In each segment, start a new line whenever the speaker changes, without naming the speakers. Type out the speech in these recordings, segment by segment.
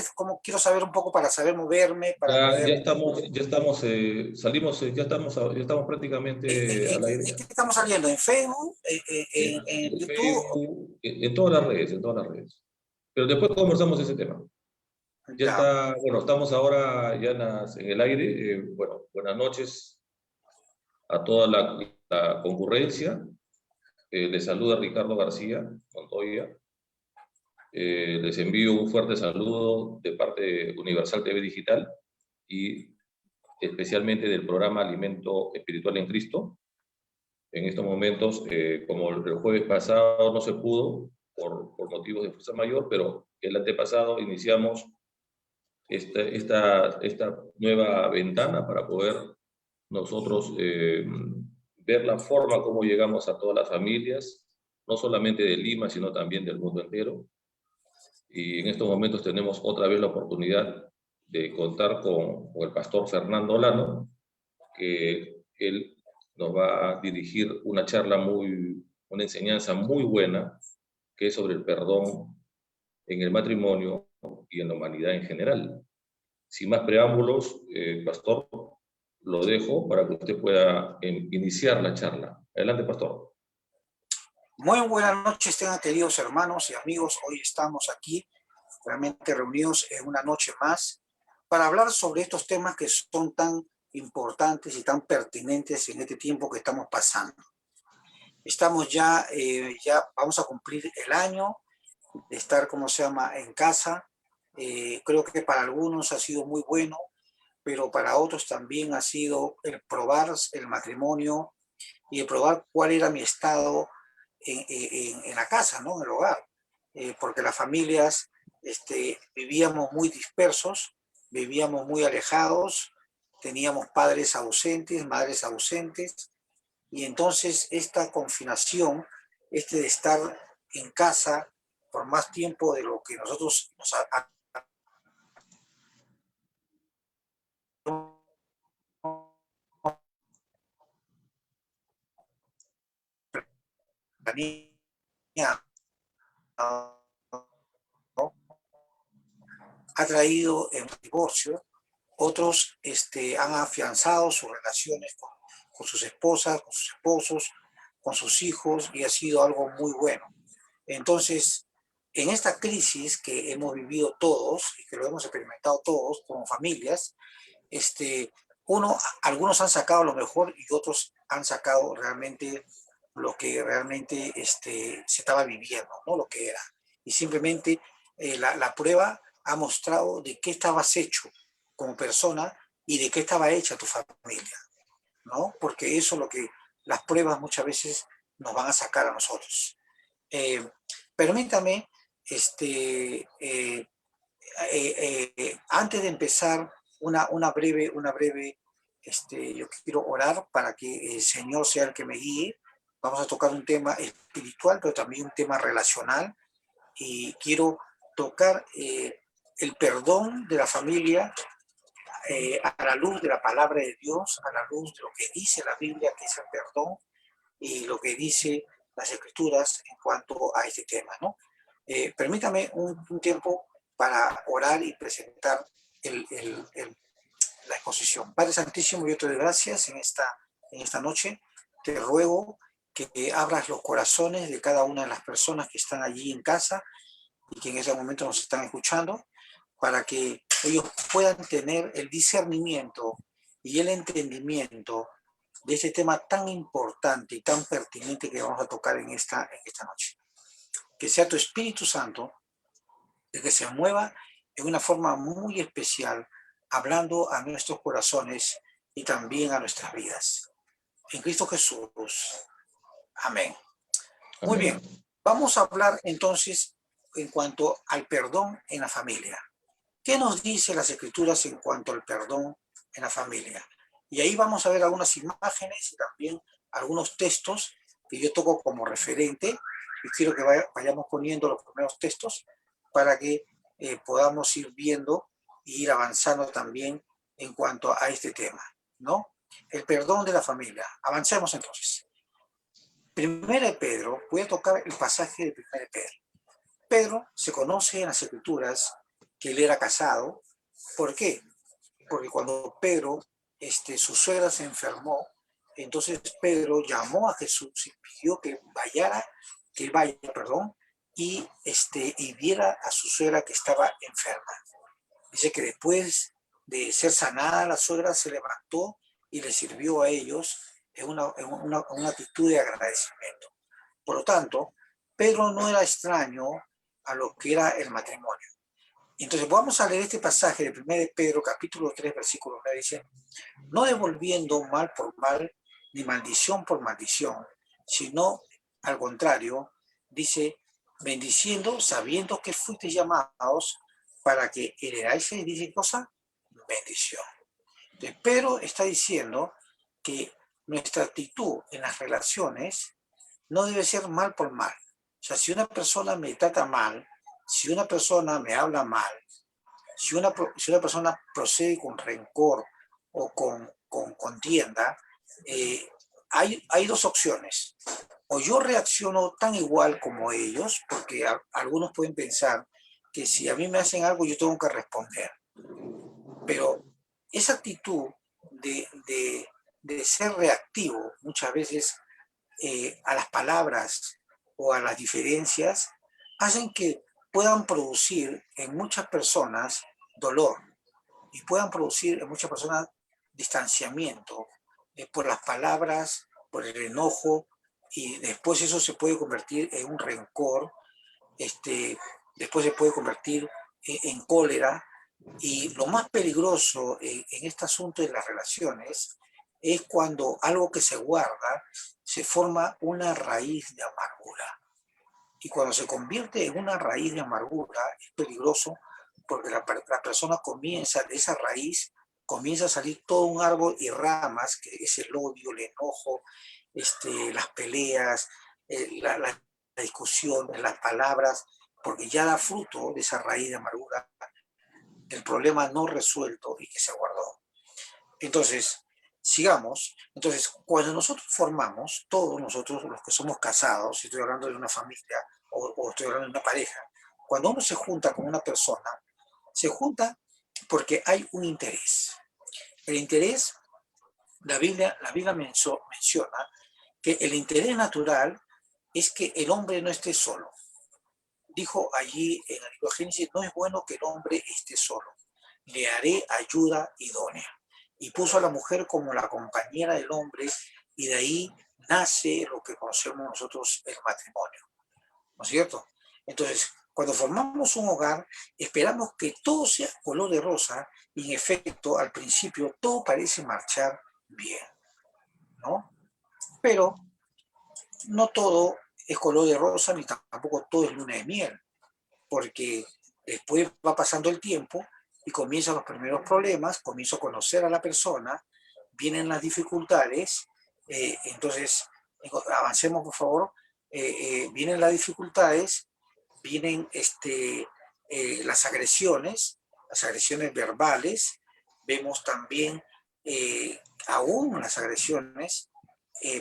ustedes? ¿Cómo quiero saber un poco para saber moverme, para
Ya,
poder...
salimos, ya estamos prácticamente al aire.
¿En qué estamos saliendo? ¿En Facebook? ¿En
En
YouTube?
Facebook, en todas las redes, en todas las redes. Pero después conversamos ese tema. Ya
Ya.
está, bueno, estamos ahora ya en el aire. Bueno, buenas noches a toda la concurrencia. Les saluda Ricardo García Montoya. Les envío un fuerte saludo de parte de Universal TV Digital y especialmente del programa Alimento Espiritual en Cristo. En estos momentos, como el jueves pasado no se pudo por motivos de fuerza mayor, pero el antepasado iniciamos esta nueva ventana para poder nosotros ver la forma como llegamos a todas las familias, no solamente de Lima, sino también del mundo entero. Y en estos momentos tenemos otra vez la oportunidad de contar con el pastor Fernando Olano, que él nos va a dirigir una charla una enseñanza muy buena, que es sobre el perdón en el matrimonio y en la humanidad en general. Sin más preámbulos, pastor, lo dejo para que usted pueda iniciar la charla. Adelante, pastor.
Muy buenas noches, tengan queridos hermanos y amigos. Hoy estamos aquí realmente reunidos en una noche más para hablar sobre estos temas que son tan importantes y tan pertinentes en este tiempo que estamos pasando. Estamos ya vamos a cumplir el año de estar, ¿cómo se llama?, en casa. Creo que para algunos ha sido muy bueno, pero para otros también ha sido el probar el matrimonio y el probar cuál era mi estado en la casa, ¿no?, en el hogar. Porque las familias vivíamos muy dispersos, vivíamos muy alejados, teníamos padres ausentes, madres ausentes, y entonces esta confinación, de estar en casa por más tiempo de lo que nosotros nos ¿no?, ha traído en divorcio. Otros han afianzado sus relaciones con sus esposas, con sus esposos, con sus hijos, y ha sido algo muy bueno. Entonces, en esta crisis que hemos vivido todos y que lo hemos experimentado todos como familias, algunos han sacado lo mejor y otros han sacado realmente lo que realmente se estaba viviendo, ¿no?, lo que era. Y simplemente la prueba ha mostrado de qué estabas hecho como persona y de qué estaba hecha tu familia, ¿no? Porque eso es lo que las pruebas muchas veces nos van a sacar a nosotros. Permítame, antes de empezar, una breve, yo quiero orar para que el Señor sea el que me guíe. Vamos a tocar un tema espiritual, pero también un tema relacional, y quiero tocar el perdón de la familia a la luz de la palabra de Dios, a la luz de lo que dice la Biblia, que es el perdón, y lo que dice las Escrituras en cuanto a este tema, ¿no? Permítame un tiempo para orar y presentar la exposición. Padre Santísimo, yo te doy gracias en esta noche. Te ruego que abras los corazones de cada una de las personas que están allí en casa y que en ese momento nos están escuchando, para que ellos puedan tener el discernimiento y el entendimiento de este tema tan importante y tan pertinente que vamos a tocar en esta noche. Que sea tu Espíritu Santo el que se mueva en una forma muy especial, hablando a nuestros corazones y también a nuestras vidas. En Cristo Jesús. Amén. Muy bien. Vamos a hablar entonces en cuanto al perdón en la familia. ¿Qué nos dice las Escrituras en cuanto al perdón en la familia? Y ahí vamos a ver algunas imágenes y también algunos textos que yo toco como referente, y quiero que vayamos poniendo los primeros textos para que podamos ir viendo e ir avanzando también en cuanto a este tema, ¿no? El perdón de la familia. Avancemos entonces. Primera de Pedro, voy a tocar el pasaje de Primera de Pedro. Pedro se conoce en las Escrituras que él era casado. ¿Por qué? Porque cuando Pedro, su suegra se enfermó, entonces Pedro llamó a Jesús y pidió que él vaya, perdón, y viera a su suegra que estaba enferma. Dice que después de ser sanada, la suegra se levantó y le sirvió a ellos en una actitud de agradecimiento. Por lo tanto, Pedro no era extraño a lo que era el matrimonio. Entonces vamos a leer este pasaje de 1 de Pedro, capítulo 3, versículo 9, dice: no devolviendo mal por mal, ni maldición por maldición, sino al contrario, dice, bendiciendo, sabiendo que fuisteis llamados para que heredáis, dice cosa, bendición. Entonces, Pedro está diciendo que nuestra actitud en las relaciones no debe ser mal por mal. O sea, si una persona me trata mal, si una persona me habla mal, si una persona procede con rencor o con contienda, hay dos opciones. O yo reacciono tan igual como ellos, porque algunos pueden pensar que si a mí me hacen algo yo tengo que responder. Pero esa actitud de ser reactivo muchas veces a las palabras o a las diferencias hacen que puedan producir en muchas personas dolor y puedan producir en muchas personas distanciamiento por las palabras, por el enojo, y después eso se puede convertir en un rencor, después se puede convertir en cólera. Y lo más peligroso en este asunto de las relaciones es cuando algo que se guarda se forma una raíz de amargura. Y cuando se convierte en una raíz de amargura es peligroso porque la persona comienza, de esa raíz, comienza a salir todo un árbol y ramas, que es el odio, el enojo, las peleas, la discusión, las palabras, porque ya da fruto de esa raíz de amargura, del problema no resuelto y que se guardó. Entonces, sigamos. Entonces, cuando nosotros formamos, todos nosotros los que somos casados, si estoy hablando de una familia o estoy hablando de una pareja, cuando uno se junta con una persona, se junta porque hay un interés. El interés, la Biblia menciona que el interés natural es que el hombre no esté solo. Dijo allí en el libro de Génesis, no es bueno que el hombre esté solo, le haré ayuda idónea. Y puso a la mujer como la compañera del hombre, y de ahí nace lo que conocemos nosotros el matrimonio, ¿no es cierto? Entonces, cuando formamos un hogar, esperamos que todo sea color de rosa, y en efecto, al principio, todo parece marchar bien, ¿no? Pero no todo es color de rosa, ni tampoco todo es luna de miel, porque después va pasando el tiempo y comienzan los primeros problemas, comienzo a conocer a la persona, vienen las dificultades, entonces avancemos por favor, vienen las dificultades, vienen las agresiones verbales, vemos también aún las agresiones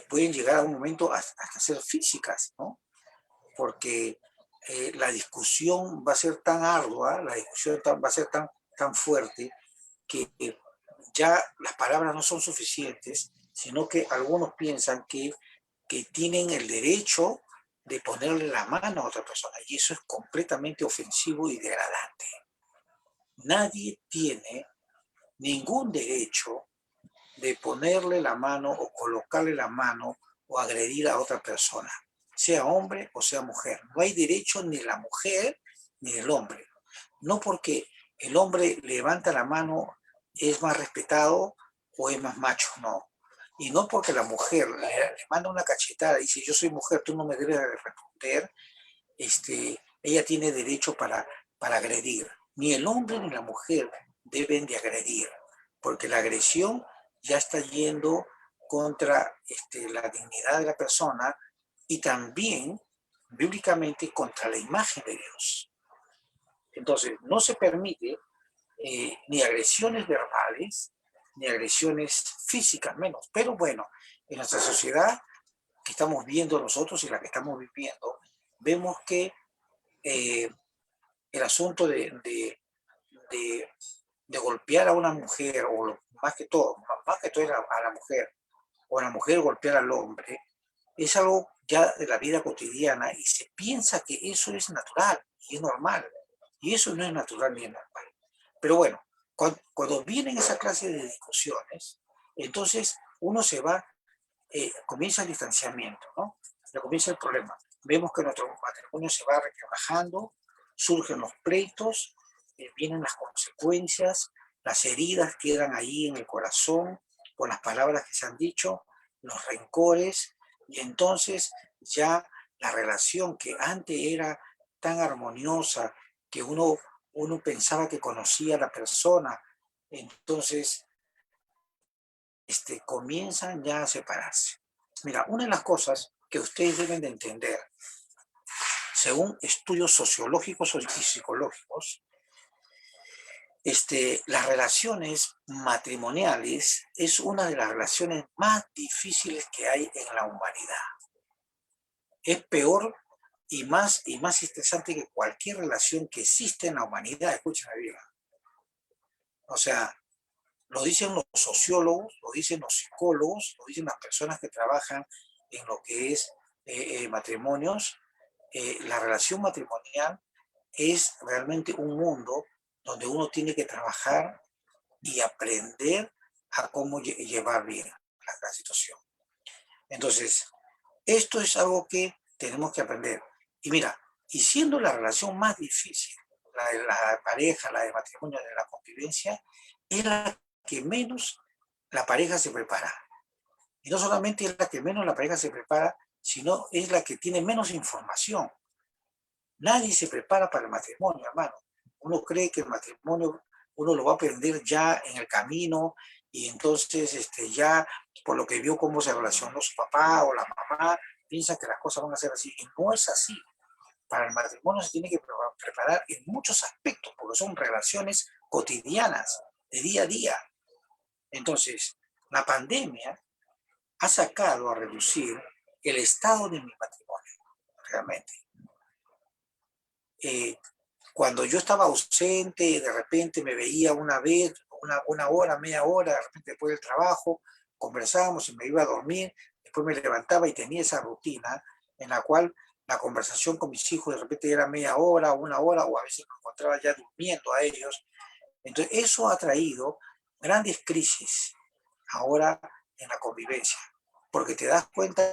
pueden llegar a un momento hasta ser físicas, ¿no? Porque la discusión va a ser tan ardua, la discusión va a ser tan fuerte, que ya las palabras no son suficientes, sino que algunos piensan que tienen el derecho de ponerle la mano a otra persona, y eso es completamente ofensivo y degradante. Nadie tiene ningún derecho de ponerle la mano o colocarle la mano o agredir a otra persona, sea hombre o sea mujer. No hay derecho ni de la mujer ni del hombre. No porque el hombre levanta la mano es más respetado o es más macho, no. Y no porque la mujer le manda una cachetada y dice yo soy mujer, tú no me debes responder, ella tiene derecho para agredir. Ni el hombre ni la mujer deben de agredir, porque la agresión ya está yendo contra la dignidad de la persona y también bíblicamente contra la imagen de Dios. Entonces, no se permite ni agresiones verbales, ni agresiones físicas menos. Pero bueno, en nuestra sociedad que estamos viendo nosotros y la que estamos viviendo, vemos que el asunto de de golpear a una mujer, o más que todo a la mujer, o a la mujer golpear al hombre, es algo ya de la vida cotidiana y se piensa que eso es natural y es normal. Y eso no es natural ni es normal. Pero bueno, cuando vienen esa clase de discusiones, entonces uno se va, comienza el distanciamiento, ¿no? Ya comienza el problema. Vemos que nuestro matrimonio se va rebajando, surgen los pleitos, vienen las consecuencias, las heridas quedan ahí en el corazón por las palabras que se han dicho, los rencores, y entonces ya la relación que antes era tan armoniosa, que uno pensaba que conocía a la persona, entonces comienzan ya a separarse. Mira, una de las cosas que ustedes deben de entender, según estudios sociológicos y psicológicos, las relaciones matrimoniales es una de las relaciones más difíciles que hay en la humanidad. Es peor y más estresante que cualquier relación que existe en la humanidad. Escúchame bien. O sea, lo dicen los sociólogos, lo dicen los psicólogos, lo dicen las personas que trabajan en lo que es matrimonios. La relación matrimonial es realmente un mundo donde uno tiene que trabajar y aprender a cómo llevar bien la situación. Entonces, esto es algo que tenemos que aprender. Y mira, y siendo la relación más difícil, la de la pareja, la de matrimonio, de la convivencia, es la que menos la pareja se prepara. Y no solamente es la que menos la pareja se prepara, sino es la que tiene menos información. Nadie se prepara para el matrimonio, hermano. Uno cree que el matrimonio uno lo va a aprender ya en el camino y entonces ya por lo que vio cómo se relacionó su papá o la mamá, piensa que las cosas van a ser así. Y no es así. Para el matrimonio se tiene que preparar en muchos aspectos, porque son relaciones cotidianas, de día a día. Entonces, la pandemia ha sacado a reducir el estado de mi matrimonio, realmente. Cuando yo estaba ausente, de repente me veía una vez, una hora, media hora, de repente después del trabajo, conversábamos y me iba a dormir, después me levantaba y tenía esa rutina en la cual la conversación con mis hijos de repente era media hora, una hora, o a veces me encontraba ya durmiendo a ellos. Entonces, eso ha traído grandes crisis ahora en la convivencia, porque te das cuenta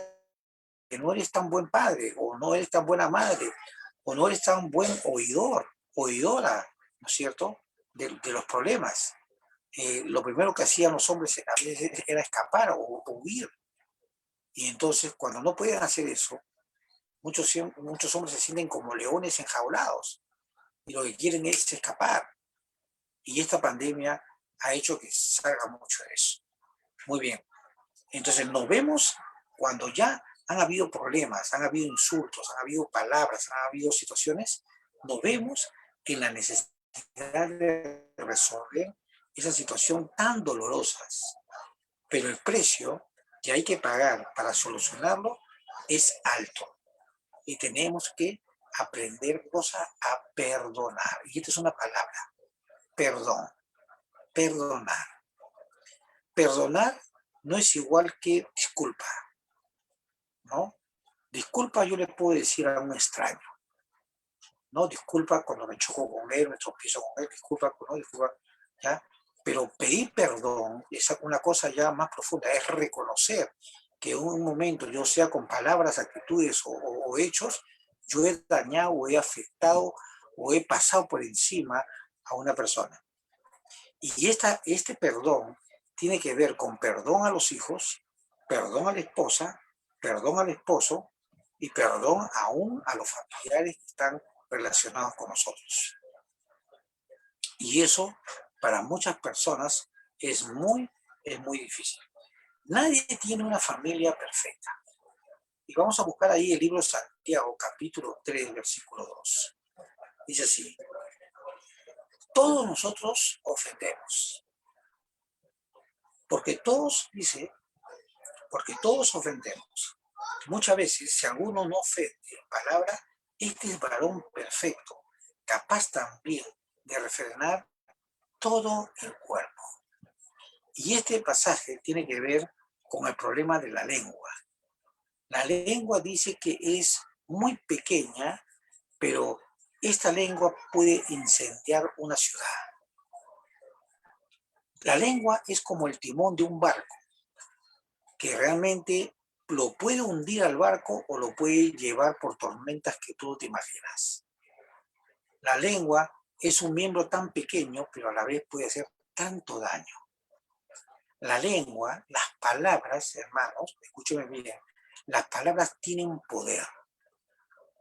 que no eres tan buen padre, o no eres tan buena madre, o no eres tan buen oidor, oidora, ¿no es cierto?, de los problemas. Lo primero que hacían los hombres a veces era escapar o huir. Y entonces, cuando no pueden hacer eso, muchos hombres se sienten como leones enjaulados y lo que quieren es escapar. Y esta pandemia ha hecho que salga mucho de eso. Muy bien. Entonces nos vemos cuando ya han habido problemas, han habido insultos, han habido palabras, han habido situaciones, nos vemos en la necesidad de resolver esa situación tan dolorosas. Pero el precio que hay que pagar para solucionarlo es alto. Y tenemos que aprender cosas a perdonar. Y esta es una palabra, perdón, perdonar. Perdonar no es igual que disculpa, ¿no? Disculpa yo le puedo decir a un extraño, ¿no? Disculpa cuando me choco con él, me tropiezo con él, disculpa, ¿no? Disculpa, ¿ya? Pero pedir perdón es una cosa ya más profunda, es reconocer que en un momento, yo sea con palabras, actitudes o hechos, yo he dañado o he afectado o he pasado por encima a una persona. Y este perdón tiene que ver con perdón a los hijos, perdón a la esposa, perdón al esposo y perdón aún a los familiares que están relacionados con nosotros. Y eso para muchas personas es muy difícil. Nadie tiene una familia perfecta. Y vamos a buscar ahí el libro de Santiago, capítulo 3, versículo 2. Dice así: todos nosotros ofendemos, porque todos, dice, porque todos ofendemos. Muchas veces, si alguno no ofende en palabra, este es varón perfecto, capaz también de refrenar todo el cuerpo. Y este pasaje tiene que ver con el problema de la lengua. La lengua dice que es muy pequeña, pero esta lengua puede incendiar una ciudad. La lengua es como el timón de un barco, que realmente lo puede hundir al barco o lo puede llevar por tormentas que tú no te imaginas. La lengua es un miembro tan pequeño, pero a la vez puede hacer tanto daño. La lengua, las palabras, hermanos, escúcheme bien, las palabras tienen poder.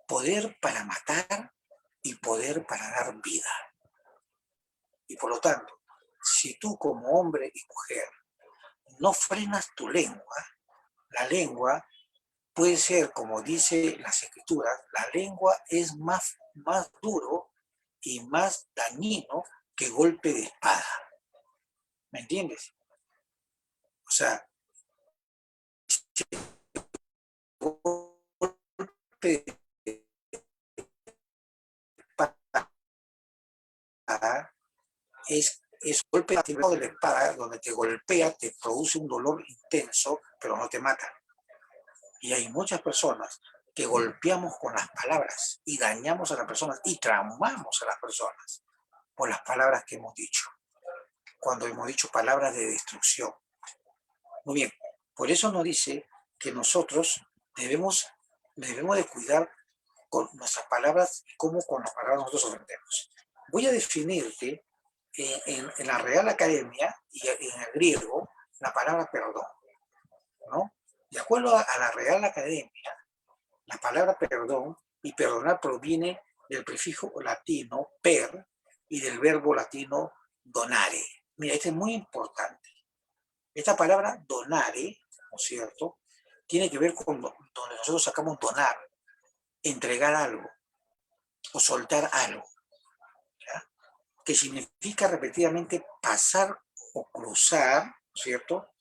Poder para matar y poder para dar vida. Y por lo tanto, si tú como hombre y mujer no frenas tu lengua, la lengua puede ser, como dice las escrituras, la lengua es más duro y más dañino que golpe de espada. ¿Me entiendes? O sea, golpe de espada es golpe de la espada donde te golpea, te produce un dolor intenso, pero no te mata. Y hay muchas personas que golpeamos con las palabras y dañamos a las personas y traumamos a las personas por las palabras que hemos dicho, cuando hemos dicho palabras de destrucción. Muy bien, por eso nos dice que nosotros debemos de cuidar con nuestras palabras y cómo con las palabras nosotros ofendemos. Voy a definirte en la Real Academia y en el griego la palabra perdón, ¿no? De acuerdo a la Real Academia, la palabra perdón y perdonar proviene del prefijo latino per y del verbo latino donare. Mira, esto es muy importante. Esta palabra donare, ¿no es cierto?, tiene que ver con donde nosotros sacamos donar, entregar algo o soltar algo, ¿ya? Que significa repetidamente pasar o cruzar, ¿no es cierto?,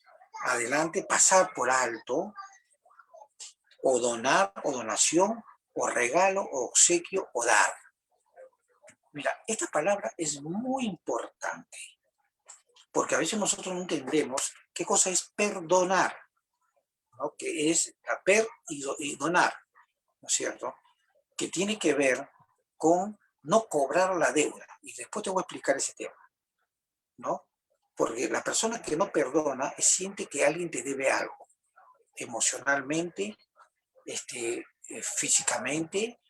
adelante, pasar por alto, o donar, o donación, o regalo, o obsequio, o dar. Mira, esta palabra es muy importante, porque a veces nosotros no entendemos qué cosa es perdonar, ¿no? Que es la per y donar, ¿no es cierto? Que tiene que ver con no cobrar la deuda. Y después te voy a explicar ese tema, ¿no? Porque la persona que no perdona siente que alguien te debe algo, emocionalmente, físicamente,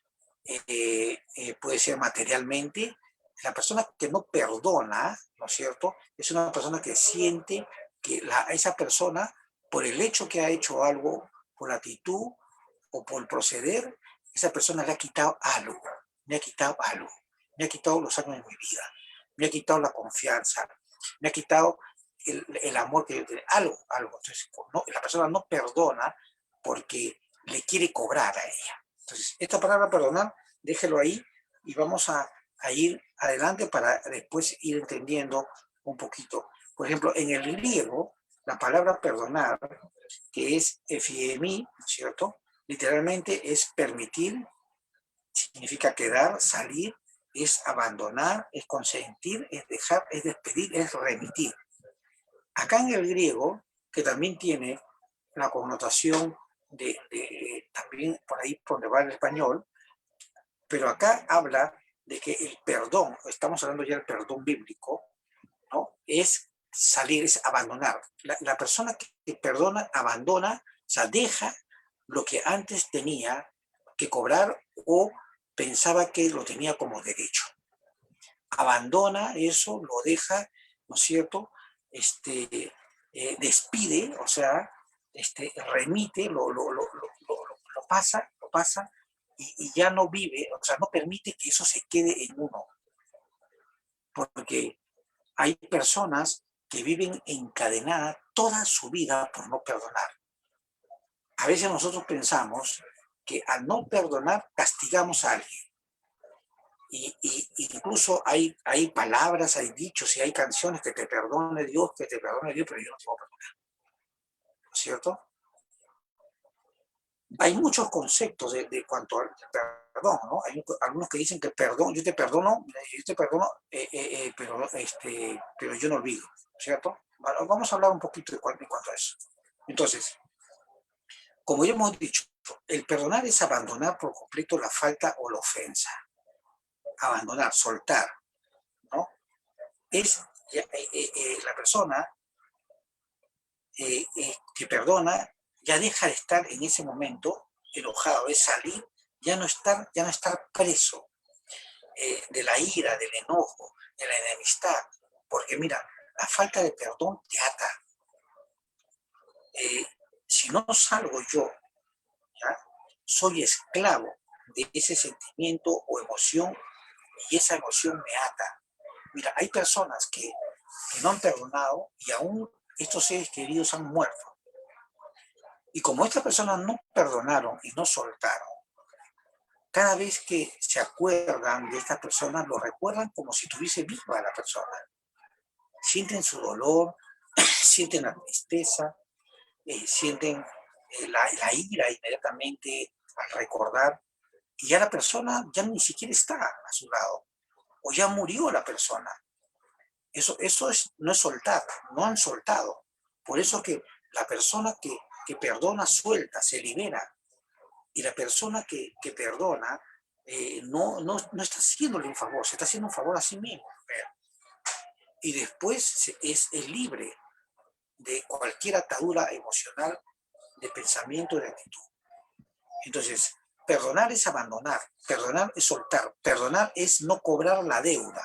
puede ser materialmente. La persona que no perdona, ¿no es cierto?, es una persona que siente que esa persona, por el hecho que ha hecho algo, por la actitud o por el proceder, esa persona le ha quitado algo, me ha quitado algo, me ha quitado los años de mi vida, me ha quitado la confianza, me ha quitado el amor que yo tenía, algo. Entonces, no, la persona no perdona porque le quiere cobrar a ella. Entonces, esta palabra perdonar, déjelo ahí y vamos a ir adelante para después ir entendiendo un poquito. Por ejemplo, en el griego, la palabra perdonar, que es efiemi, ¿no es cierto?, literalmente es permitir, significa quedar, salir, es abandonar, es consentir, es dejar, es despedir, es remitir. Acá en el griego, que también tiene la connotación también por ahí por donde va el español, pero acá habla de que el perdón, estamos hablando ya del perdón bíblico, ¿no?, es salir, es abandonar. La persona que perdona, abandona, o sea, deja lo que antes tenía que cobrar o pensaba que lo tenía como derecho. Abandona eso, lo deja, ¿no es cierto?, despide, o sea, remite, lo pasa, y ya no vive, o sea, no permite que eso se quede en uno. Porque hay personas que viven encadenadas toda su vida por no perdonar. A veces nosotros pensamos que al no perdonar castigamos a alguien. Y incluso hay palabras, hay dichos y hay canciones que te perdone Dios, pero yo no te voy a perdonar. ¿No es cierto? Hay muchos conceptos de cuanto al perdón, ¿no? Hay algunos que dicen que perdón, yo te perdono, pero yo no olvido, ¿cierto? Bueno, vamos a hablar un poquito en cuanto a eso. Entonces, como ya hemos dicho, el perdonar es abandonar por completo la falta o la ofensa. Abandonar, soltar, ¿no? Es la persona que perdona ya deja de estar en ese momento enojado, es salir, ya no estar preso de la ira, del enojo, de la enemistad, porque mira, la falta de perdón te ata. Si no salgo yo, ¿ya? Soy esclavo de ese sentimiento o emoción y esa emoción me ata. Mira, hay personas que no han perdonado y aún estos seres queridos han muerto. Y como estas personas no perdonaron y no soltaron, cada vez que se acuerdan de estas personas, lo recuerdan como si estuviese viva la persona. Sienten su dolor, sienten la tristeza, sienten la ira inmediatamente al recordar, y ya la persona ya ni siquiera está a su lado, o ya murió la persona. Eso no es soltar, no han soltado. Por eso que la persona que perdona suelta, se libera. Y la persona que perdona no está haciéndole un favor, se está haciendo un favor a sí mismo. Y después es libre de cualquier atadura emocional, de pensamiento, de actitud. Entonces, perdonar es abandonar, perdonar es soltar, perdonar es no cobrar la deuda.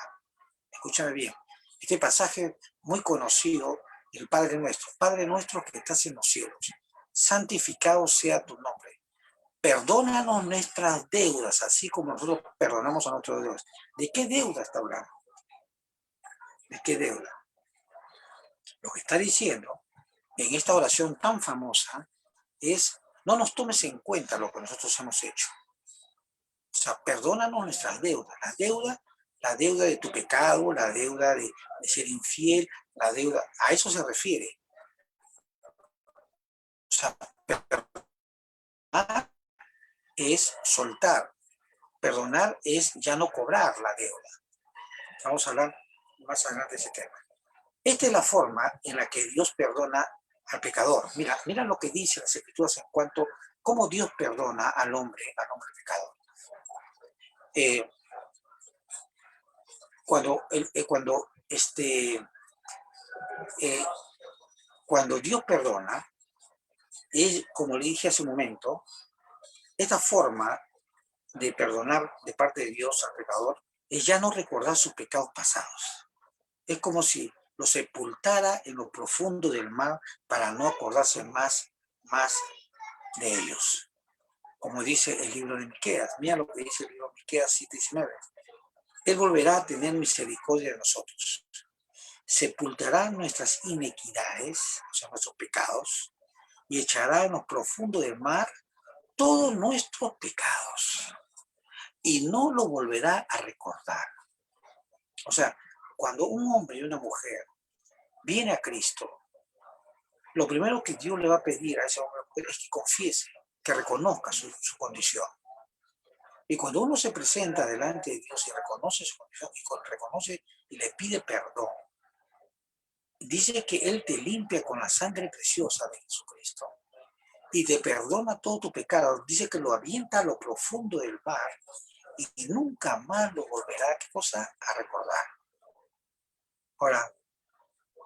Escúchame bien, este pasaje muy conocido, el Padre nuestro que estás en los cielos, santificado sea tu nombre. Perdónanos nuestras deudas, así como nosotros perdonamos a nuestros deudas. ¿De qué deuda está hablando? ¿De qué deuda? Lo que está diciendo en esta oración tan famosa es, no nos tomes en cuenta lo que nosotros hemos hecho. O sea, perdónanos nuestras deudas. La deuda de tu pecado, la deuda de ser infiel, la deuda, a eso se refiere. O sea, perdonar es soltar. Perdonar es ya no cobrar la deuda. Vamos a hablar más adelante de ese tema. Esta es la forma en la que Dios perdona al pecador. Mira lo que dice las Escrituras en cuanto a cómo Dios perdona al hombre pecador. Eh, cuando Dios perdona, es, como le dije hace un momento, esta forma de perdonar de parte de Dios al pecador es ya no recordar sus pecados pasados. Es como si lo sepultara en lo profundo del mar para no acordarse más de ellos. Como dice el libro de Miqueas, mira lo que dice el libro de Miqueas 7:19. Él volverá a tener misericordia de nosotros. Sepultará nuestras inequidades, o sea, nuestros pecados, y echará en lo profundo del mar todos nuestros pecados. Y no lo volverá a recordar. O sea, cuando un hombre y una mujer viene a Cristo, lo primero que Dios le va a pedir a ese hombre es que confiese, que reconozca su condición. Y cuando uno se presenta delante de Dios y reconoce su condición, y reconoce y le pide perdón, dice que Él te limpia con la sangre preciosa de Jesucristo y te perdona todo tu pecado. Dice que lo avienta a lo profundo del mar y nunca más lo volverá, ¿qué cosa? A recordar. Ahora,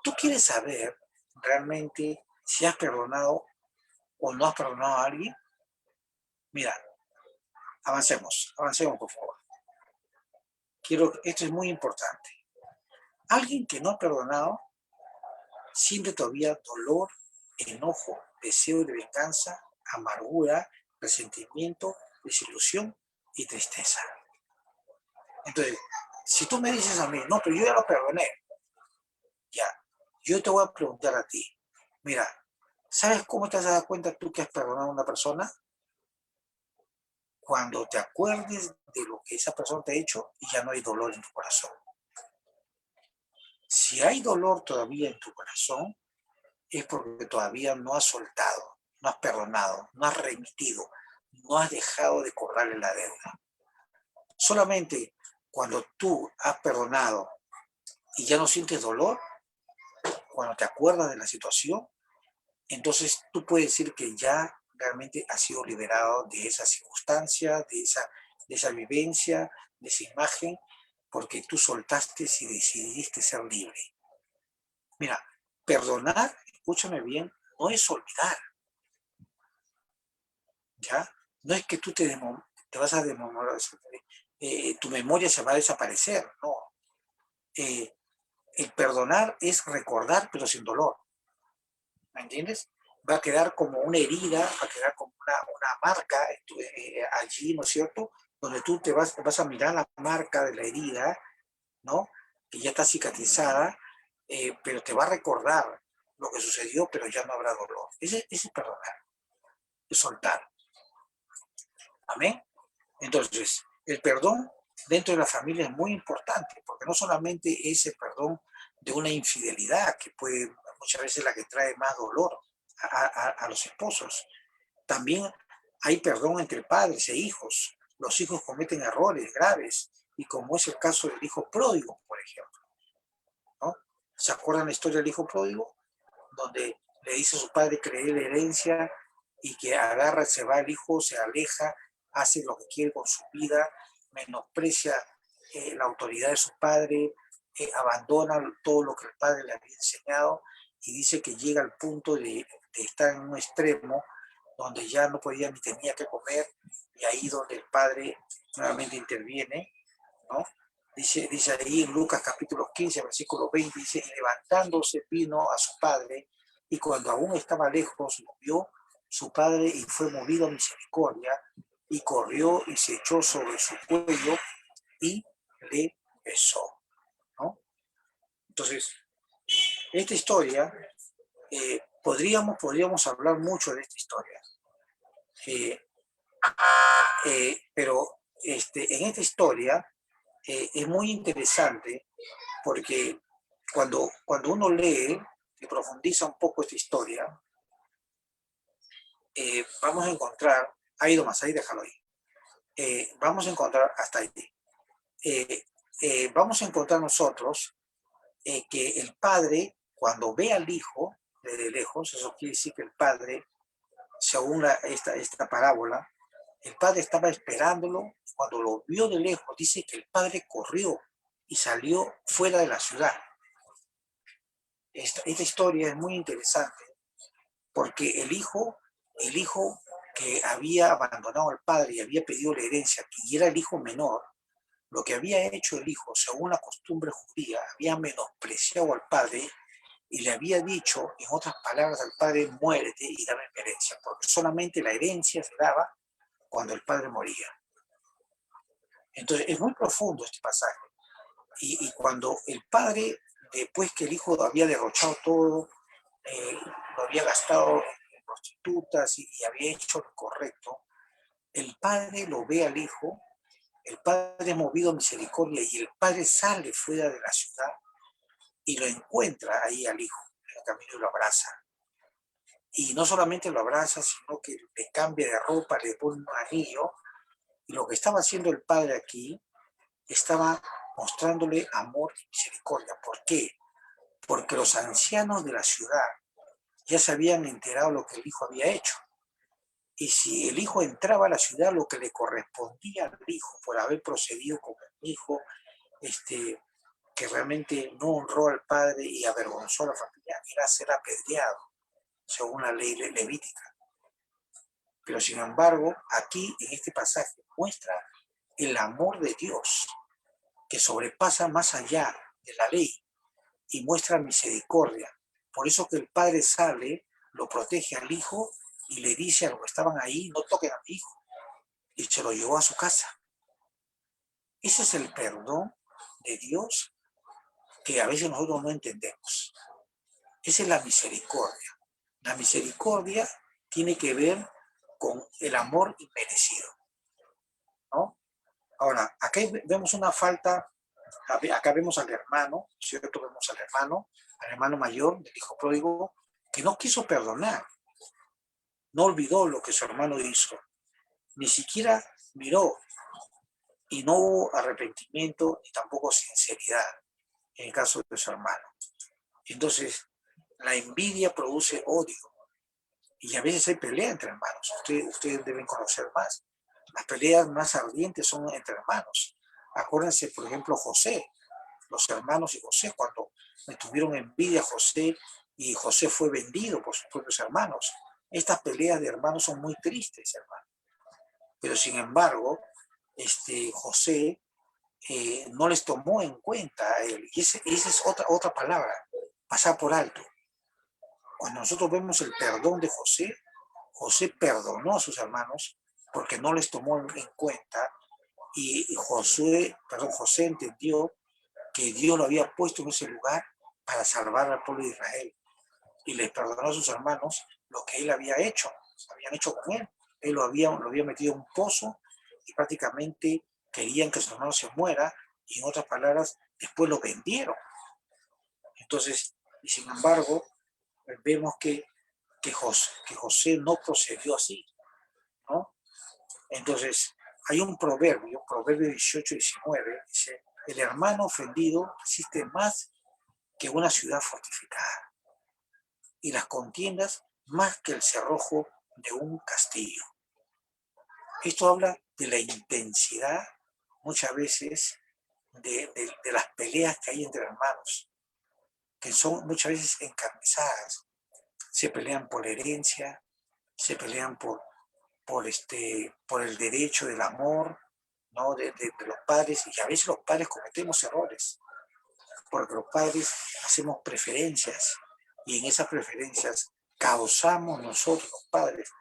¿tú quieres saber realmente si has perdonado o no has perdonado a alguien? Mira, avancemos por favor. Esto es muy importante. Alguien que no ha perdonado siente todavía dolor, enojo, deseo de venganza, amargura, resentimiento, desilusión y tristeza. Entonces, si tú me dices a mí, no, pero yo ya lo perdoné, ya, yo te voy a preguntar a ti, mira, ¿sabes cómo te has dado cuenta tú que has perdonado a una persona? Cuando te acuerdes de lo que esa persona te ha hecho y ya no hay dolor en tu corazón. Si hay dolor todavía en tu corazón, es porque todavía no has soltado, no has perdonado, no has remitido, no has dejado de cobrarle la deuda. Solamente cuando tú has perdonado y ya no sientes dolor, cuando te acuerdas de la situación, entonces tú puedes decir que ya realmente has sido liberado de esa circunstancia, de esa vivencia, de esa imagen, porque tú soltaste y decidiste ser libre. Mira, perdonar, escúchame bien, no es olvidar, ¿ya? No es que tú te vas a demorar, tu memoria se va a desaparecer, no. Eh, el perdonar es recordar, pero sin dolor, ¿me entiendes? Va a quedar como una herida, va a quedar como una marca allí, ¿no es cierto? Donde tú vas a mirar la marca de la herida, ¿no? Que ya está cicatrizada, pero te va a recordar lo que sucedió, pero ya no habrá dolor. Ese es perdonar, es soltar. Amén. Entonces, el perdón dentro de la familia es muy importante, porque no solamente es el perdón de una infidelidad, que puede muchas veces la que trae más dolor a los esposos. También hay perdón entre padres e hijos. Los hijos cometen errores graves, y como es el caso del hijo pródigo, por ejemplo, ¿no? ¿Se acuerdan la historia del hijo pródigo? Donde le dice a su padre que le dé la herencia y que agarra, se va el hijo, se aleja, hace lo que quiere con su vida, menosprecia la autoridad de su padre, abandona todo lo que el padre le había enseñado, y dice que llega al punto de estar en un extremo donde ya no podía ni tenía que comer, y ahí donde el padre nuevamente interviene, ¿no? Dice ahí en Lucas capítulo 15, versículo 20, dice, y levantándose vino a su padre, y cuando aún estaba lejos, lo vio su padre y fue movido a misericordia, y corrió y se echó sobre su cuello y le besó, ¿no? Entonces, esta historia, podríamos hablar mucho de esta historia, eh, pero en esta historia es muy interesante, porque cuando uno lee y profundiza un poco esta historia, vamos a encontrar, ha ido más ahí, déjalo ahí, vamos a encontrar hasta ahí, eh, vamos a encontrar nosotros que el padre, cuando ve al hijo desde lejos, eso quiere decir que el padre, según esta parábola, el padre estaba esperándolo. Cuando lo vio de lejos, dice que el padre corrió y salió fuera de la ciudad. Esta historia es muy interesante, porque el hijo que había abandonado al padre y había pedido la herencia, que era el hijo menor, lo que había hecho el hijo, según la costumbre judía, había menospreciado al padre y le había dicho, en otras palabras, al padre: muérete y dame mi herencia, porque solamente la herencia se daba cuando el padre moría. Entonces, es muy profundo este pasaje. Y cuando el padre, después que el hijo había derrochado todo, lo había gastado en prostitutas y había hecho lo correcto, el padre lo ve al hijo, el padre es movido a misericordia, y el padre sale fuera de la ciudad y lo encuentra ahí al hijo en el camino y lo abraza. Y no solamente lo abraza, sino que le cambia de ropa, le pone un anillo. Y lo que estaba haciendo el padre aquí, estaba mostrándole amor y misericordia. ¿Por qué? Porque los ancianos de la ciudad ya se habían enterado lo que el hijo había hecho. Y si el hijo entraba a la ciudad, lo que le correspondía al hijo por haber procedido como un hijo que realmente no honró al padre y avergonzó a la familia, era ser apedreado, según la ley levítica. Pero sin embargo, aquí en este pasaje muestra el amor de Dios, que sobrepasa más allá de la ley, y muestra misericordia. Por eso que el padre sale, lo protege al hijo y le dice a los que estaban ahí: no toquen a mi hijo, y se lo llevó a su casa. Ese es el perdón de Dios que a veces nosotros no entendemos. Esa es la misericordia. La misericordia tiene que ver con el amor inmerecido, ¿no? Ahora, acá vemos una falta, acá vemos al hermano, ¿cierto? Vemos al hermano mayor del hijo pródigo, que no quiso perdonar, no olvidó lo que su hermano hizo, ni siquiera miró y no hubo arrepentimiento ni tampoco sinceridad en el caso de su hermano. Entonces, la envidia produce odio y a veces hay pelea entre hermanos. Ustedes deben conocer más. Las peleas más ardientes son entre hermanos. Acuérdense, por ejemplo, José, los hermanos y José, cuando le tuvieron envidia a José y José fue vendido por sus propios hermanos. Estas peleas de hermanos son muy tristes, hermano. Pero sin embargo, José no les tomó en cuenta a él. Y esa es otra palabra, pasar por alto. Cuando nosotros vemos el perdón de José, José perdonó a sus hermanos porque no les tomó en cuenta y José entendió que Dios lo había puesto en ese lugar para salvar al pueblo de Israel y les perdonó a sus hermanos lo que él había hecho, habían hecho con él. Él lo había metido en un pozo y prácticamente querían que su hermano se muera y en otras palabras, después lo vendieron. Entonces, y sin embargo, vemos que José no procedió así, ¿no? Entonces, hay un proverbio 18-19, dice, el hermano ofendido resiste más que una ciudad fortificada y las contiendas más que el cerrojo de un castillo. Esto habla de la intensidad, muchas veces, de las peleas que hay entre hermanos, que son muchas veces encarnizadas. Se pelean por herencia, se pelean por el derecho del amor, ¿no? de los padres, y a veces los padres cometemos errores, porque los padres hacemos preferencias, y en esas preferencias causamos nosotros, los padres,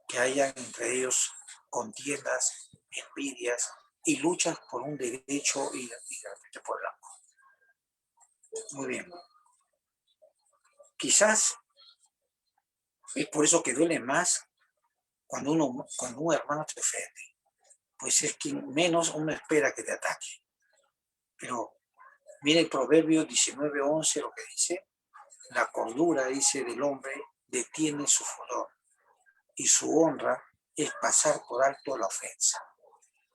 que hayan entre ellos contiendas, envidias y luchas por un derecho y realmente por el amor. Muy bien. Quizás es por eso que duele más cuando un hermano te ofende, pues es quien menos uno espera que te ataque. Pero mira el Proverbio 19:11 lo que dice, la cordura, dice, del hombre detiene su furor y su honra es pasar por alto la ofensa.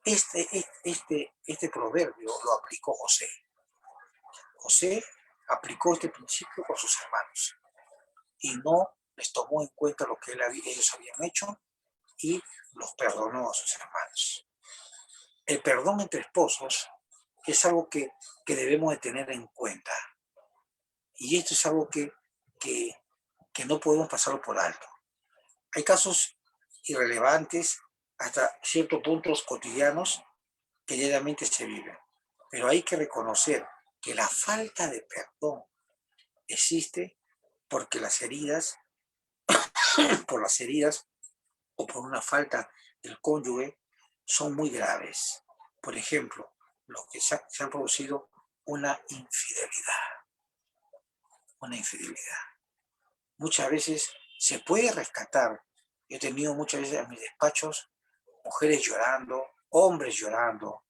Este proverbio lo aplicó José. José aplicó este principio con sus hermanos y no les tomó en cuenta lo que ellos habían hecho y los perdonó a sus hermanos. El perdón entre esposos es algo que debemos de tener en cuenta. Y esto es algo que no podemos pasarlo por alto. Hay casos irrelevantes hasta ciertos puntos cotidianos que diariamente se viven. Pero hay que reconocer que la falta de perdón existe porque por las heridas o por una falta del cónyuge son muy graves. Por ejemplo, los que se han producido una infidelidad. Una infidelidad. Muchas veces se puede rescatar. He tenido muchas veces en mis despachos mujeres llorando, hombres llorando,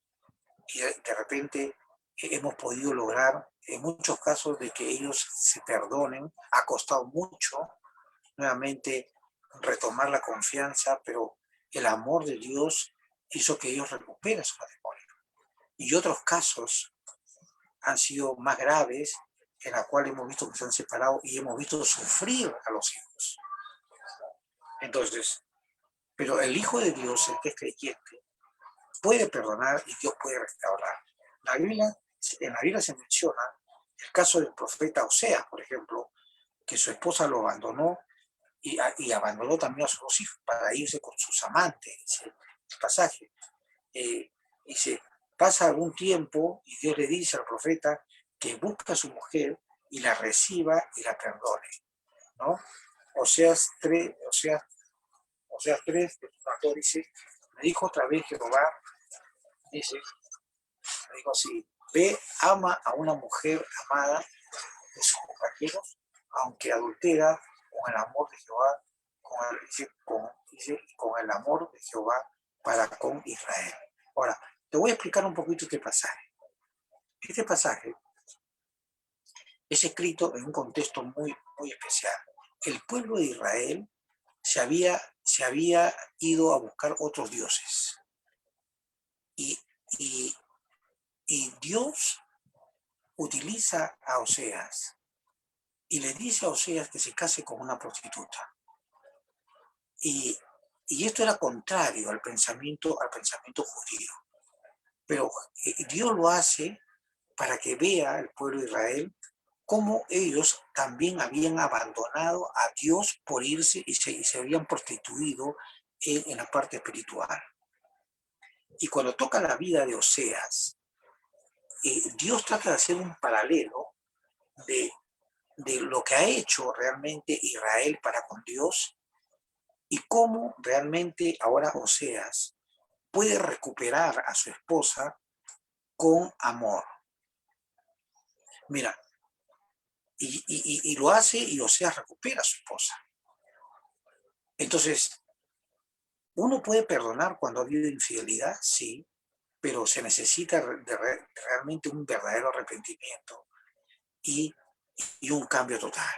y de repente hemos podido lograr en muchos casos de que ellos se perdonen. Ha costado mucho nuevamente retomar la confianza, pero el amor de Dios hizo que ellos recuperen su matrimonio. Y otros casos han sido más graves, en la cual hemos visto que se han separado y hemos visto sufrir a los hijos. Entonces, pero el Hijo de Dios, el que es creyente, puede perdonar y Dios puede restaurar. En la Biblia se menciona el caso del profeta Oseas, por ejemplo, que su esposa lo abandonó y abandonó también a sus dos hijos para irse con sus amantes, dice el pasaje. Dice, pasa algún tiempo y Dios le dice al profeta que busque a su mujer y la reciba y la perdone, ¿no? Oseas 3, dice, me dijo otra vez Jehová, dice, me dijo así, ve, ama a una mujer amada de sus compañeros, aunque adultera con el amor de Jehová, con el amor de Jehová para con Israel. Ahora, te voy a explicar un poquito este pasaje. Este pasaje es escrito en un contexto muy, muy especial. El pueblo de Israel se había ido a buscar otros dioses. Y Y, y Dios utiliza a Oseas y le dice a Oseas que se case con una prostituta. Y, y esto era contrario al pensamiento judío. Pero Dios lo hace para que vea el pueblo de Israel cómo ellos también habían abandonado a Dios por irse y se habían prostituido en la parte espiritual. Y cuando toca la vida de Oseas, Dios trata de hacer un paralelo de, de lo que ha hecho realmente Israel para con Dios y cómo realmente ahora Oseas puede recuperar a su esposa con amor. Mira, y lo hace y Oseas recupera a su esposa. Entonces, uno puede perdonar cuando ha habido infidelidad, sí, pero se necesita realmente un verdadero arrepentimiento y, y un cambio total.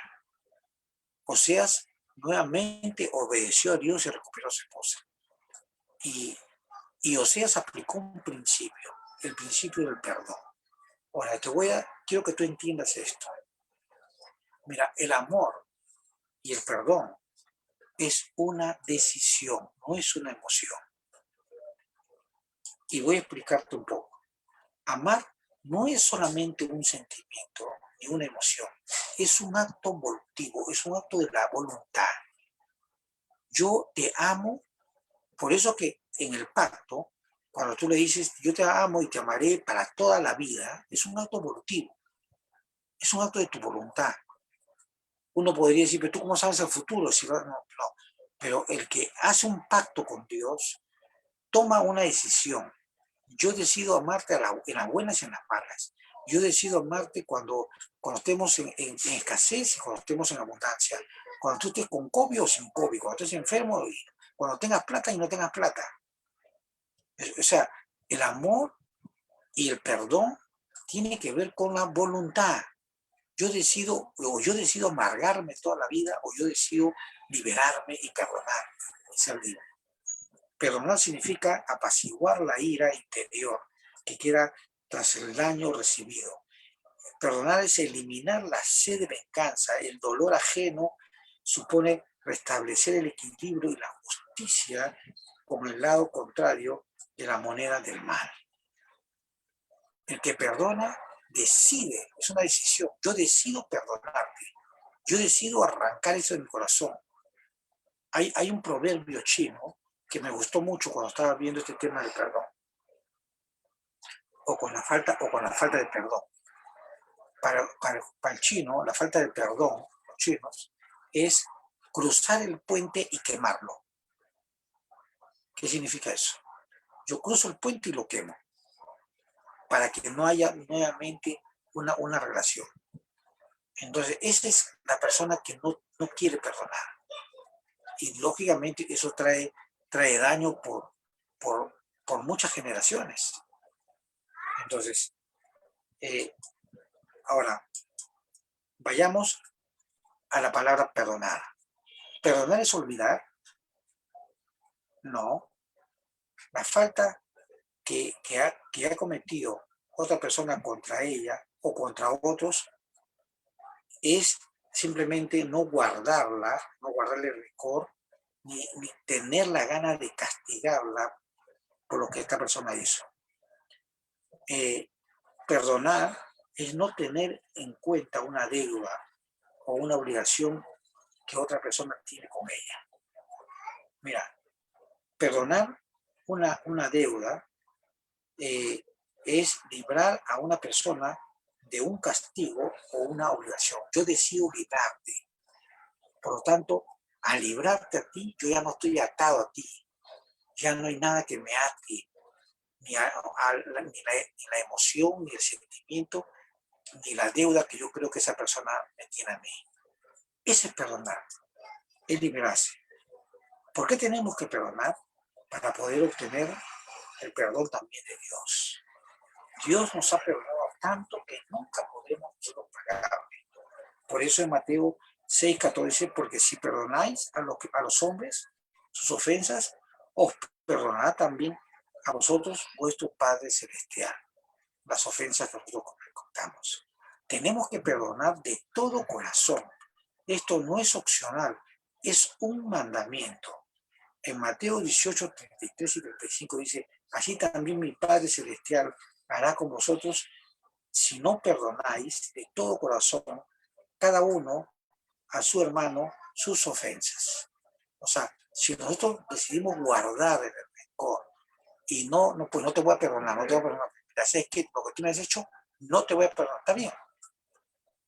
Oseas nuevamente obedeció a Dios y recuperó a su esposa. Y, y Oseas aplicó un principio, el principio del perdón. Ahora, quiero que tú entiendas esto. Mira, el amor y el perdón es una decisión, no es una emoción. Y voy a explicarte un poco. Amar no es solamente un sentimiento ni una emoción, es un acto volutivo, es un acto de la voluntad. Yo te amo, por eso que en el pacto, cuando tú le dices yo te amo y te amaré para toda la vida, es un acto volutivo, es un acto de tu voluntad. Uno podría decir, pero tú cómo sabes el futuro, si no, no. Pero el que hace un pacto con Dios toma una decisión. Yo decido amarte en las buenas y en las malas. Yo decido amarte cuando estemos en escasez y cuando estemos en abundancia. Cuando tú estés con COVID o sin COVID, cuando estés enfermo y cuando tengas plata y no tengas plata. O sea, el amor y el perdón tiene que ver con la voluntad. Yo decido amargarme toda la vida o yo decido liberarme y perdonar y ser libre. Perdonar significa apaciguar la ira interior que queda tras el daño recibido. Perdonar es eliminar la sed de venganza. El dolor ajeno supone restablecer el equilibrio y la justicia con el lado contrario de la moneda del mal. El que perdona decide, es una decisión. Yo decido perdonarte. Yo decido arrancar eso de mi corazón. Hay un proverbio chino que me gustó mucho cuando estaba viendo este tema del perdón. O con la falta de perdón. Para el chino, la falta de perdón, los chinos, es cruzar el puente y quemarlo. ¿Qué significa eso? Yo cruzo el puente y lo quemo, para que no haya nuevamente una relación. Entonces, esa es la persona que no quiere perdonar. Y lógicamente eso trae daño por muchas generaciones. Entonces, ahora, vayamos a la palabra perdonar. ¿Perdonar es olvidar? No. La falta que ha cometido otra persona contra ella o contra otros es simplemente no guardarla, no guardarle rencor, ni tener la gana de castigarla por lo que esta persona hizo. Perdonar es no tener en cuenta una deuda o una obligación que otra persona tiene con ella. Mira, perdonar una deuda es librar a una persona de un castigo o una obligación. Yo decido librarte. Por lo tanto, al librarte a ti, yo ya no estoy atado a ti. Ya no hay nada que me ate, ni la emoción, ni el sentimiento, ni la deuda que yo creo que esa persona me tiene a mí. Ese es perdonar, es liberarse. ¿Por qué tenemos que perdonar? Para poder obtener el perdón también de Dios. Dios nos ha perdonado tanto que nunca podremos nosotros pagarle. Por eso en Mateo 6:14 dice, porque si perdonáis a los hombres sus ofensas, os perdonará también a vosotros vuestro Padre Celestial las ofensas que nosotros contamos. Tenemos que perdonar de todo corazón. Esto no es opcional, es un mandamiento. En Mateo 18, 33 y 35 dice, así también mi Padre Celestial hará con vosotros si no perdonáis de todo corazón cada uno a su hermano sus ofensas. O sea, si nosotros decidimos guardar el rencor y pues no te voy a perdonar, no te voy a perdonar, es que lo que tú me has hecho, no te voy a perdonar, está bien.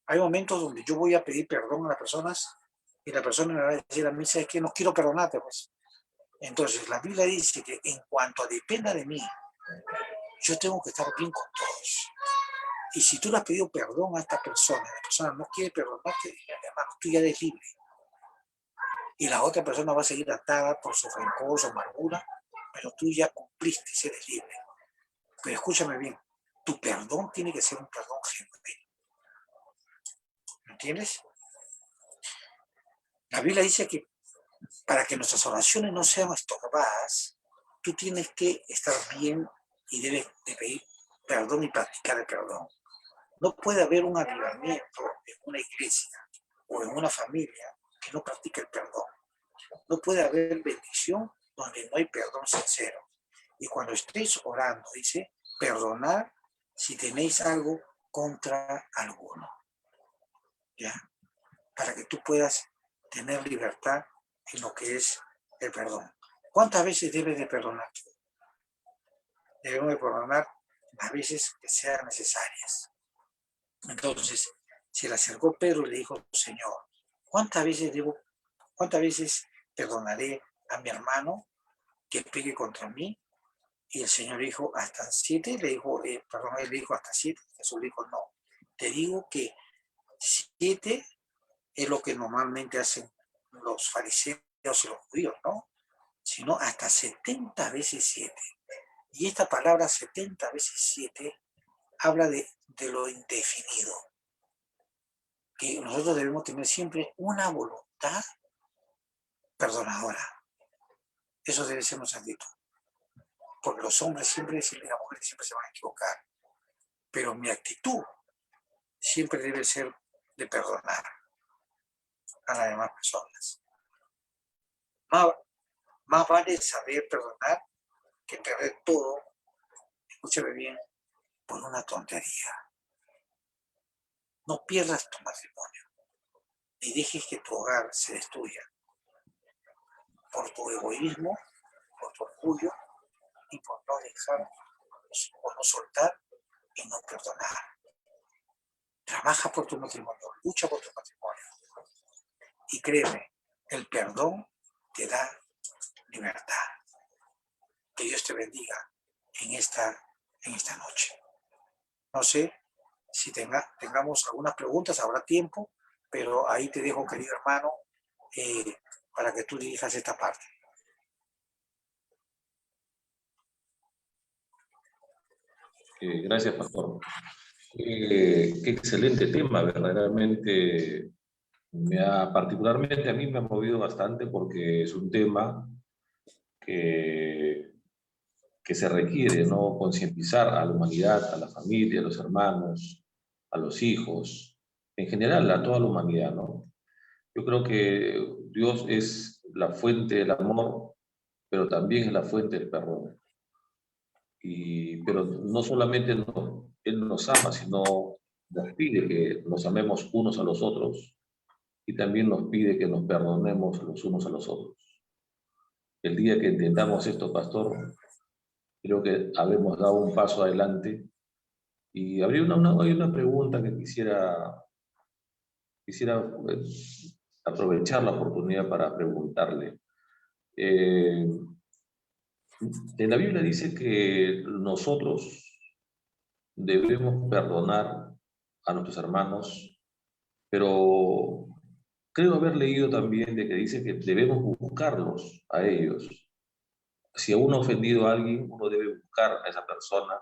Hay momentos donde yo voy a pedir perdón a las personas y la persona me va a decir a mí, ¿sabes qué? No quiero perdonarte, pues. Entonces, la Biblia dice que en cuanto dependa de mí, yo tengo que estar bien con todos. Y si tú le has pedido perdón a esta persona, la persona no quiere perdonarte, hermano, tú ya eres libre. Y la otra persona va a seguir atada por su rencor, su amargura, pero tú ya cumpliste, eres libre. Pero escúchame bien, tu perdón tiene que ser un perdón genuino. ¿Me entiendes? La Biblia dice que para que nuestras oraciones no sean estorbadas, tú tienes que estar bien y debes de pedir perdón y practicar el perdón. No puede haber un avivamiento en una iglesia o en una familia que no practique el perdón. No puede haber bendición donde no hay perdón sincero. Y cuando estéis orando, dice, perdonad si tenéis algo contra alguno. ¿Ya? Para que tú puedas tener libertad en lo que es el perdón. ¿Cuántas veces debes de perdonar? Debemos de perdonar las veces que sean necesarias. Entonces, se le acercó Pedro y le dijo, Señor, ¿cuántas veces perdonaré a mi hermano que pegue contra mí? Y el Señor dijo, hasta 7, le dijo, él dijo hasta 7, Jesús dijo, no, te digo que 7 es lo que normalmente hacen los fariseos y los judíos, ¿no? Sino hasta 70 veces 7. Y esta palabra 70 veces 7 habla de lo indefinido, que nosotros debemos tener siempre una voluntad perdonadora. Eso debe ser nuestra actitud. Porque los hombres siempre y las mujeres siempre se van a equivocar. Pero mi actitud siempre debe ser de perdonar a las demás personas. Más vale saber perdonar que perder todo, escúchame bien, por una tontería. No pierdas tu matrimonio, ni dejes que tu hogar se destruya por tu egoísmo, por tu orgullo y por no dejar, por no soltar y no perdonar. Trabaja por tu matrimonio, lucha por tu matrimonio. Y créeme, el perdón te da libertad. Que Dios te bendiga en esta noche. No sé si tengamos algunas preguntas, habrá tiempo, pero ahí te dejo, querido hermano, para que tú dirijas esta parte.
Gracias, pastor. Qué excelente tema, verdaderamente particularmente a mí me ha movido bastante porque es un tema que se requiere, ¿no? Concientizar a la humanidad, a la familia, a los hermanos, a los hijos, en general a toda la humanidad, ¿no? Yo creo que Dios es la fuente del amor, pero también es la fuente del perdón. Pero no solamente Él nos ama, sino nos pide que nos amemos unos a los otros y también nos pide que nos perdonemos los unos a los otros. El día que entendamos esto, pastor, creo que habemos dado un paso adelante. Y habría hay una pregunta que quisiera aprovechar la oportunidad para preguntarle. En la Biblia dice que nosotros debemos perdonar a nuestros hermanos, pero creo haber leído también de que dice que debemos buscarlos a ellos. Si uno ha ofendido a alguien, uno debe buscar a esa persona,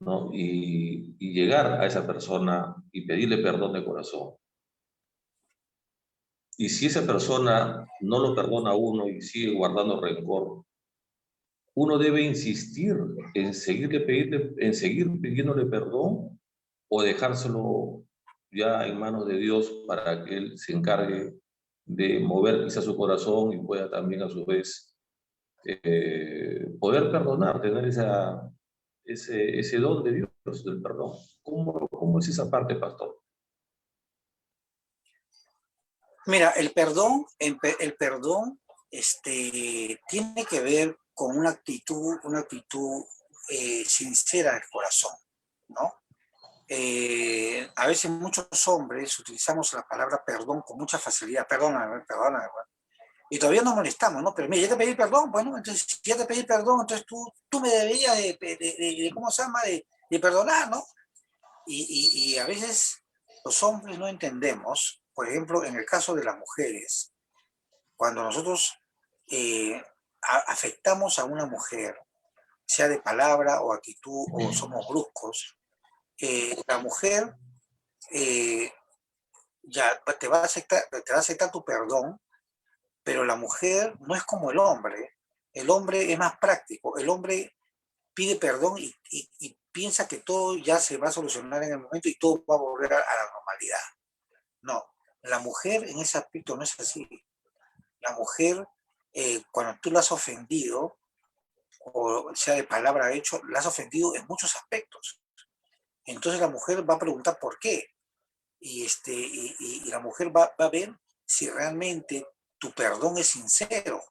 ¿no? Y llegar a esa persona y pedirle perdón de corazón. Y si esa persona no lo perdona a uno y sigue guardando rencor, uno debe insistir en en seguir pidiéndole perdón o dejárselo ya en manos de Dios para que Él se encargue de mover quizá su corazón y pueda también a su vez poder perdonar, tener ese don de Dios del perdón. ¿Cómo es esa parte, pastor?
Mira, el perdón tiene que ver con una actitud sincera del corazón, ¿no? A veces muchos hombres utilizamos la palabra perdón con mucha facilidad, perdóname, perdóname, y todavía nos molestamos, ¿no? Pero mira, ya te pedí perdón, bueno, entonces si ya te pedí perdón, entonces tú me deberías ¿cómo se llama? De perdonar, ¿no? Y a veces los hombres no entendemos, por ejemplo, en el caso de las mujeres, cuando nosotros afectamos a una mujer, sea de palabra o actitud o somos bruscos, la mujer eh, ya te va a aceptar tu perdón, pero la mujer no es como el hombre es más práctico, el hombre pide perdón y piensa que todo ya se va a solucionar en el momento y todo va a volver a la normalidad. No, la mujer en ese aspecto no es así. La mujer, cuando tú la has ofendido, o sea de palabra o hecho, la has ofendido en muchos aspectos. Entonces la mujer va a preguntar por qué. Y la mujer va a ver si realmente tu perdón es sincero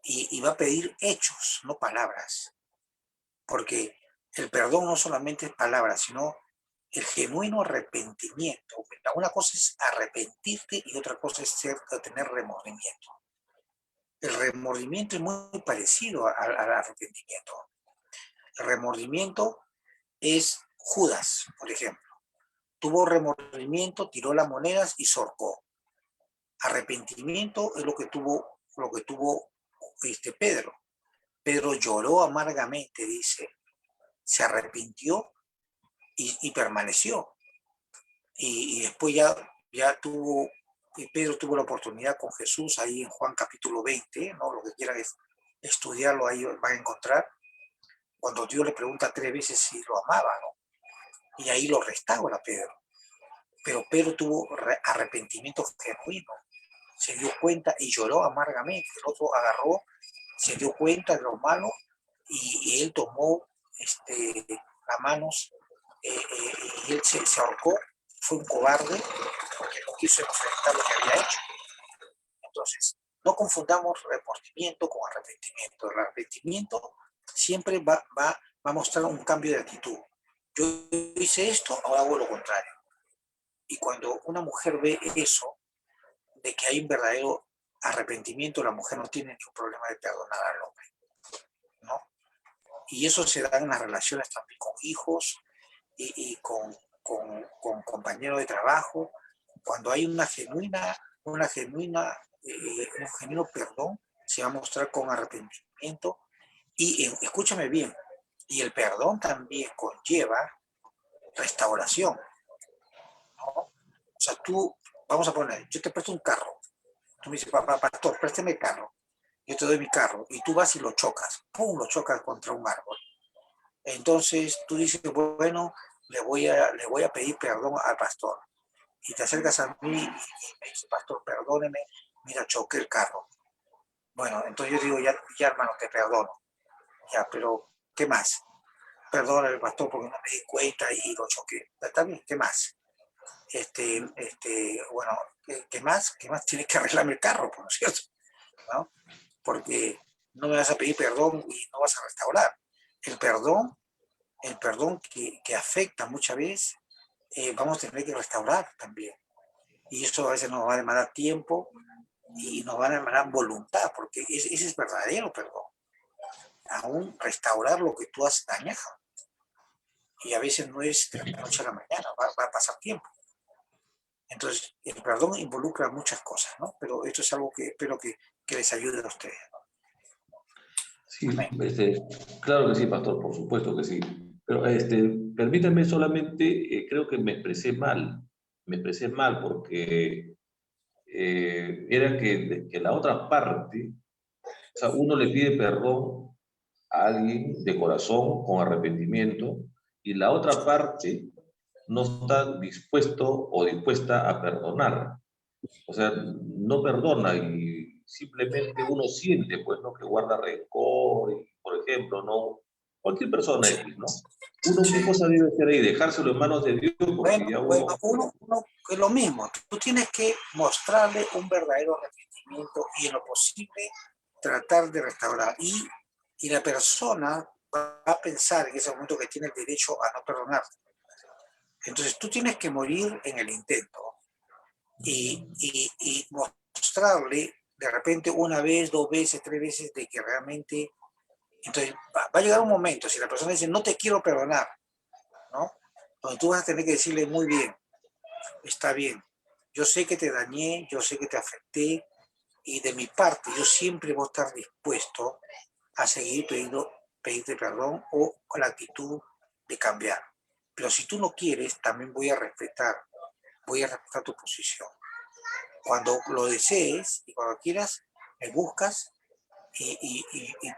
y va a pedir hechos, no palabras. Porque el perdón no solamente es palabras, sino el genuino arrepentimiento. Una cosa es arrepentirte y otra cosa es tener remordimiento. El remordimiento es muy parecido al arrepentimiento. El remordimiento es Judas, por ejemplo. Tuvo remordimiento, tiró las monedas y se ahorcó. Arrepentimiento es lo que tuvo Pedro. Pedro lloró amargamente, dice, se arrepintió y permaneció. Y después Pedro tuvo la oportunidad con Jesús ahí en Juan capítulo 20, ¿no? Lo que quieran estudiarlo ahí van a encontrar, cuando Dios le pregunta 3 veces si lo amaba, ¿no? Y ahí lo restaura Pedro. Pero Pedro tuvo arrepentimiento genuino, se dio cuenta y lloró amargamente. El otro agarró, se dio cuenta de lo malo y él tomó las manos y él se ahorcó, fue un cobarde porque no quiso enfrentar lo que había hecho. Entonces, no confundamos remordimiento con arrepentimiento. El arrepentimiento siempre va a mostrar un cambio de actitud. Yo hice esto, ahora hago lo contrario. Y cuando una mujer ve eso, de que hay un verdadero arrepentimiento, la mujer no tiene ningún problema de perdonar al hombre, ¿no? Y eso se da en las relaciones también con hijos y con compañeros de trabajo. Cuando hay un genuino perdón, se va a mostrar con arrepentimiento. Y escúchame bien, y el perdón también conlleva restauración, ¿no? O sea, vamos a poner, yo te presto un carro, tú me dices, pastor, présteme el carro, yo te doy mi carro, y tú vas y lo chocas, ¡pum!, lo chocas contra un árbol. Entonces tú dices, bueno, le voy a pedir perdón al pastor. Y te acercas a mí y me dices, pastor, perdóneme, mira, choqué el carro. Bueno, entonces yo digo, ya hermano, te perdono. Ya, pero ¿qué más? Perdóname, pastor, porque no me di cuenta y lo choqué. Está bien, ¿qué más? Bueno, ¿qué más? ¿Qué más? Tienes que arreglarme el carro, por cierto, ¿no? Porque no me vas a pedir perdón y no vas a restaurar. El perdón, el perdón que afecta muchas veces, vamos a tener que restaurar también. Y eso a veces nos va a demandar tiempo y nos va a demandar voluntad, porque ese es verdadero perdón. Aún restaurar lo que tú has dañado. Y a veces no es de la noche a la mañana, va a pasar tiempo. Entonces, el perdón involucra muchas cosas, ¿no? Pero esto es algo que espero que les ayude a ustedes, ¿no?
Sí, claro que sí, pastor, por supuesto que sí. Pero permítame solamente, creo que me expresé mal porque era que la otra parte, o sea, uno le pide perdón a alguien de corazón, con arrepentimiento, y la otra parte no está dispuesto o dispuesta a perdonar. O sea, no perdona y simplemente uno siente, pues, ¿no? Que guarda rencor, y, por ejemplo, ¿no? Cualquier persona X, ¿no? Uno, ¿qué
Sí.
cosa debe hacer ahí? Dejárselo en manos de Dios, porque ya
Bueno,
uno...
uno es lo mismo. Tú tienes que mostrarle un verdadero arrepentimiento y en lo posible tratar de restaurar. Y la persona va a pensar en ese momento que tiene el derecho a no perdonar. Entonces tú tienes que morir en el intento y mostrarle de repente una vez, dos veces, tres veces de que realmente... Entonces va a llegar un momento, si la persona dice, no te quiero perdonar, ¿no? Donde tú vas a tener que decirle, muy bien, está bien, yo sé que te dañé, yo sé que te afecté, y de mi parte yo siempre voy a estar dispuesto a seguir pedirte perdón o con la actitud de cambiar. Pero si tú no quieres, también voy a respetar tu posición. Cuando lo desees y cuando quieras, me buscas y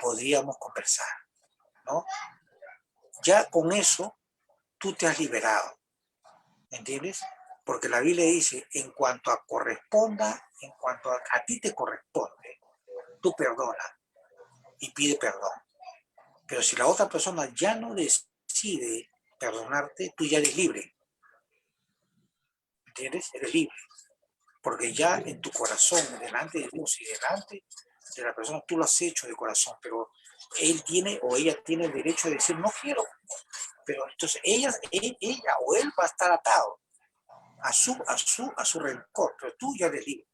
podríamos conversar, ¿no? Ya con eso tú te has liberado, ¿entiendes? Porque la Biblia dice, en cuanto a corresponda, en cuanto a ti te corresponde, tú perdona y pide perdón. Pero si la otra persona ya no decide perdonarte, tú ya eres libre, ¿entiendes? Eres libre. Porque ya en tu corazón, delante de Dios y delante de la persona, tú lo has hecho de corazón, pero él tiene o ella tiene el derecho de decir, no quiero. Pero entonces ella o él va a estar atado a su rencor, pero tú ya eres libre.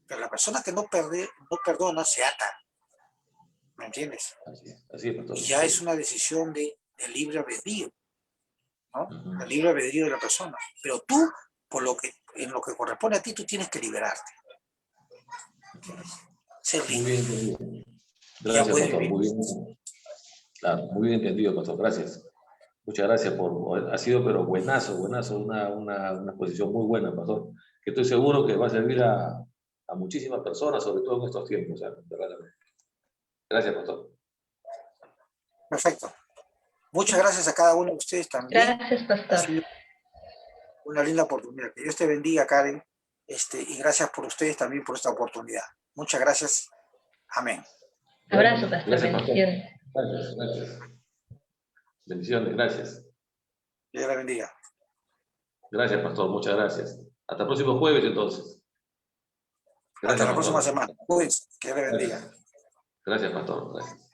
Pero la persona que no perdona se ata, ¿me entiendes?
Así es,
Y
pastor.
ya es
Sí.
una decisión de libre albedrío, ¿no?
Ujú.
El libre albedrío de la persona. Pero tú, en lo que corresponde a ti, tú tienes que liberarte. Ser
Muy
libre.
bien entendido.
Y ya
Gracias,
puedes
pastor.
vivir.
Muy bien. Claro, muy bien entendido, pastor. Gracias. Muchas gracias ha sido, pero buenazo, buenazo, una exposición muy buena, pastor, que estoy seguro que va a servir a muchísimas personas, sobre todo en estos tiempos, ¿sabes? Verdaderamente. Gracias, pastor.
Perfecto. Muchas gracias a cada uno de ustedes también.
Gracias,
Ha
pastor.
sido una linda oportunidad. Que Dios te bendiga, Karen. Y gracias por ustedes también por esta oportunidad. Muchas gracias. Amén.
Abrazo, pastor.
Gracias, pastor.
Bendiciones.
Gracias, gracias. Bendiciones, gracias.
Dios la bendiga.
Gracias, pastor, muchas gracias. Hasta el próximo jueves, entonces.
Hasta
Gracias,
la próxima
pastor.
semana. Pues, que Dios le bendiga.
Gracias. Gracias, pastor. Gracias.